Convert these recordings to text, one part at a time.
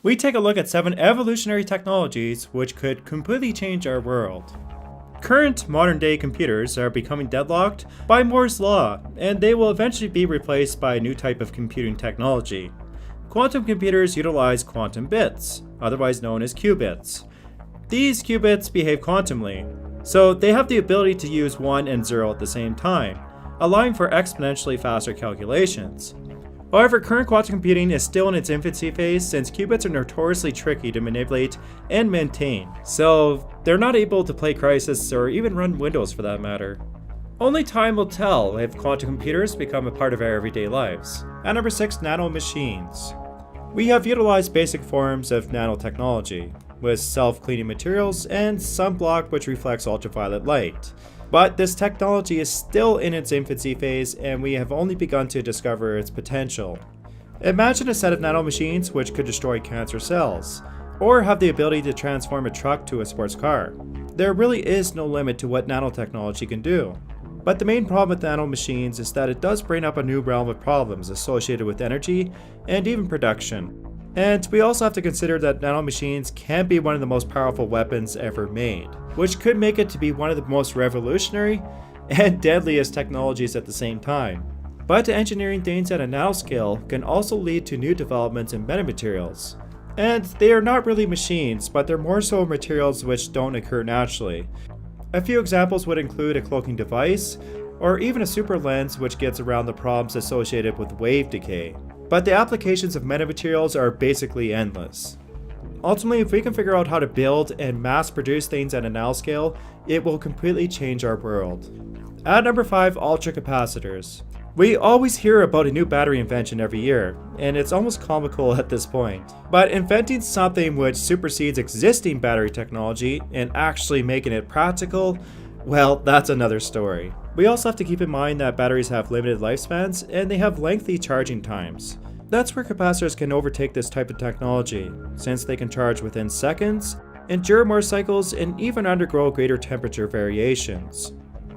we take a look at 7 evolutionary technologies which could completely change our world. Current modern-day computers are becoming deadlocked by Moore's law, and they will eventually be replaced by a new type of computing technology. Quantum computers utilize quantum bits, otherwise known as qubits. These qubits behave quantumly, so they have the ability to use 1 and 0 at the same time, allowing for exponentially faster calculations. However, current quantum computing is still in its infancy phase since qubits are notoriously tricky to manipulate and maintain, so they're not able to play Crysis or even run Windows for that matter. Only time will tell if quantum computers become a part of our everyday lives. At number 6, nanomachines. We have utilized basic forms of nanotechnology, with self-cleaning materials and sunblock which reflects ultraviolet light. But this technology is still in its infancy phase and we have only begun to discover its potential. Imagine a set of nanomachines which could destroy cancer cells, or have the ability to transform a truck to a sports car. There really is no limit to what nanotechnology can do. But the main problem with nanomachines is that it does bring up a new realm of problems associated with energy and even production. And we also have to consider that nanomachines can be one of the most powerful weapons ever made, which could make it to be one of the most revolutionary and deadliest technologies at the same time. But engineering things at a nanoscale can also lead to new developments in metamaterials. And they are not really machines, but they're more so materials which don't occur naturally. A few examples would include a cloaking device, or even a super lens which gets around the problems associated with wave decay. But the applications of metamaterials are basically endless. Ultimately, if we can figure out how to build and mass produce things at a nanoscale, it will completely change our world. At number 5, ultracapacitors. We always hear about a new battery invention every year, and it's almost comical at this point. But inventing something which supersedes existing battery technology and actually making it practical, well, that's another story. We also have to keep in mind that batteries have limited lifespans and they have lengthy charging times. That's where capacitors can overtake this type of technology, since they can charge within seconds, endure more cycles, and even undergo greater temperature variations.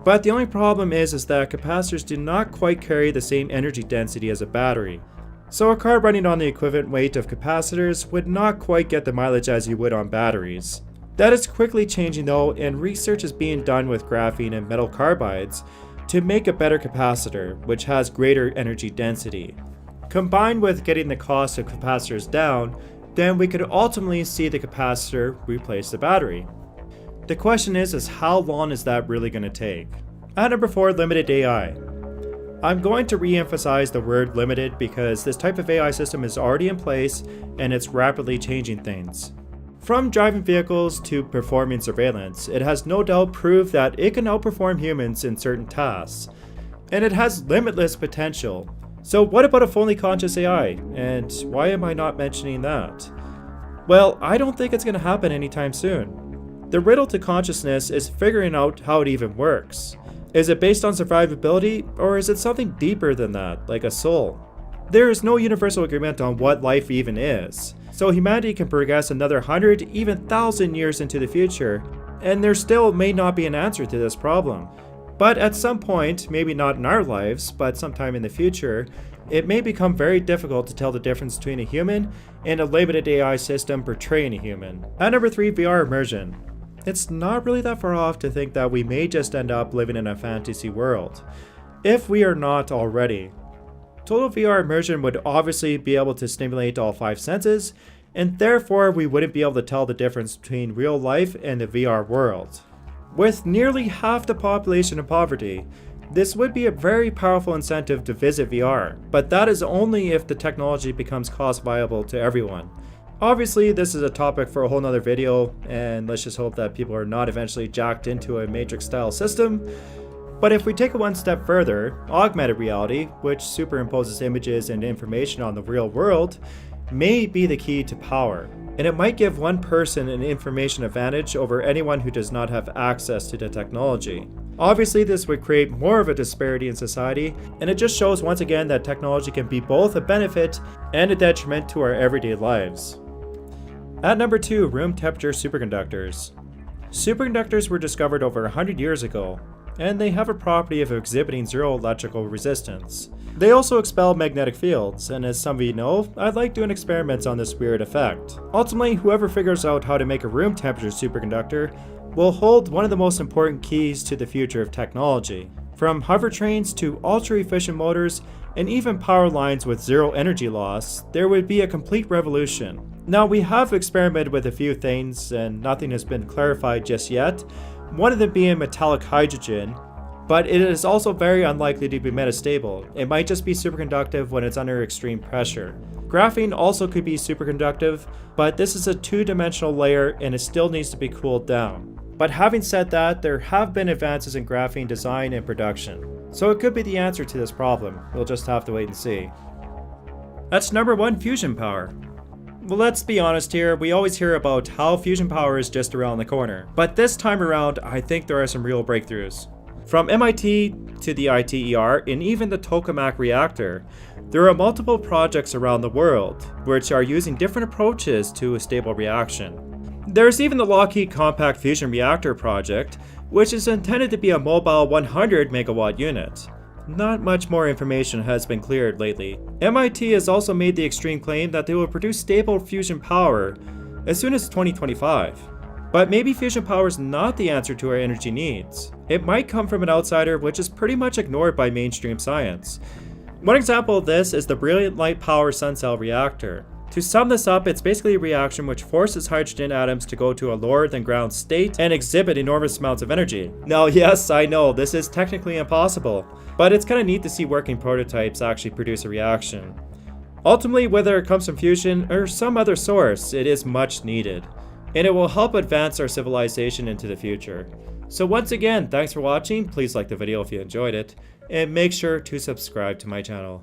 But the only problem is that capacitors do not quite carry the same energy density as a battery. So a car running on the equivalent weight of capacitors would not quite get the mileage as you would on batteries. That is quickly changing though, and research is being done with graphene and metal carbides to make a better capacitor, which has greater energy density. Combined with getting the cost of capacitors down, then we could ultimately see the capacitor replace the battery. The question is how long is that really going to take? At number 4, limited AI. I'm going to re-emphasize the word limited because this type of AI system is already in place and it's rapidly changing things. From driving vehicles to performing surveillance, it has no doubt proved that it can outperform humans in certain tasks. And it has limitless potential. So what about a fully conscious AI? And why am I not mentioning that? Well, I don't think it's going to happen anytime soon. The riddle to consciousness is figuring out how it even works. Is it based on survivability, or is it something deeper than that, like a soul? There is no universal agreement on what life even is. So humanity can progress another 100, even 1,000 years into the future, and there still may not be an answer to this problem. But at some point, maybe not in our lives, but sometime in the future, it may become very difficult to tell the difference between a human and a limited AI system portraying a human. At number 3, VR immersion. It's not really that far off to think that we may just end up living in a fantasy world, if we are not already. Total VR immersion would obviously be able to stimulate all 5 senses, and therefore we wouldn't be able to tell the difference between real life and the VR world. With nearly half the population in poverty, this would be a very powerful incentive to visit VR, but that is only if the technology becomes cost viable to everyone. Obviously, this is a topic for a whole nother video, and let's just hope that people are not eventually jacked into a Matrix-style system. But if we take it one step further, augmented reality, which superimposes images and information on the real world, may be the key to power. And it might give one person an information advantage over anyone who does not have access to the technology. Obviously, this would create more of a disparity in society, and it just shows once again that technology can be both a benefit and a detriment to our everyday lives. At number 2, room temperature superconductors. Superconductors were discovered over 100 years ago, and they have a property of exhibiting zero electrical resistance. They also expel magnetic fields, and as some of you know, I like doing experiments on this weird effect. Ultimately, whoever figures out how to make a room temperature superconductor will hold one of the most important keys to the future of technology. From hover trains to ultra-efficient motors, and even power lines with zero energy loss, there would be a complete revolution. Now, we have experimented with a few things and nothing has been clarified just yet, one of them being metallic hydrogen, but it is also very unlikely to be metastable. It might just be superconductive when it's under extreme pressure. Graphene also could be superconductive, but this is a two-dimensional layer and it still needs to be cooled down. But having said that, there have been advances in graphene design and production, so it could be the answer to this problem. We'll just have to wait and see. That's number 1, fusion power. Well, let's be honest here, we always hear about how fusion power is just around the corner, but this time around, I think there are some real breakthroughs. From MIT to the ITER and even the tokamak reactor, there are multiple projects around the world which are using different approaches to a stable reaction. There's even the Lockheed Compact Fusion Reactor project, which is intended to be a mobile 100 megawatt unit. Not much more information has been cleared lately. MIT has also made the extreme claim that they will produce stable fusion power as soon as 2025. But maybe fusion power is not the answer to our energy needs. It might come from an outsider, which is pretty much ignored by mainstream science. One example of this is the Brilliant Light Power Sun Cell Reactor. To sum this up, it's basically a reaction which forces hydrogen atoms to go to a lower than ground state and exhibit enormous amounts of energy. Now, yes, I know, this is technically impossible, but it's kind of neat to see working prototypes actually produce a reaction. Ultimately, whether it comes from fusion or some other source, it is much needed, and it will help advance our civilization into the future. So once again, thanks for watching, please like the video if you enjoyed it, and make sure to subscribe to my channel.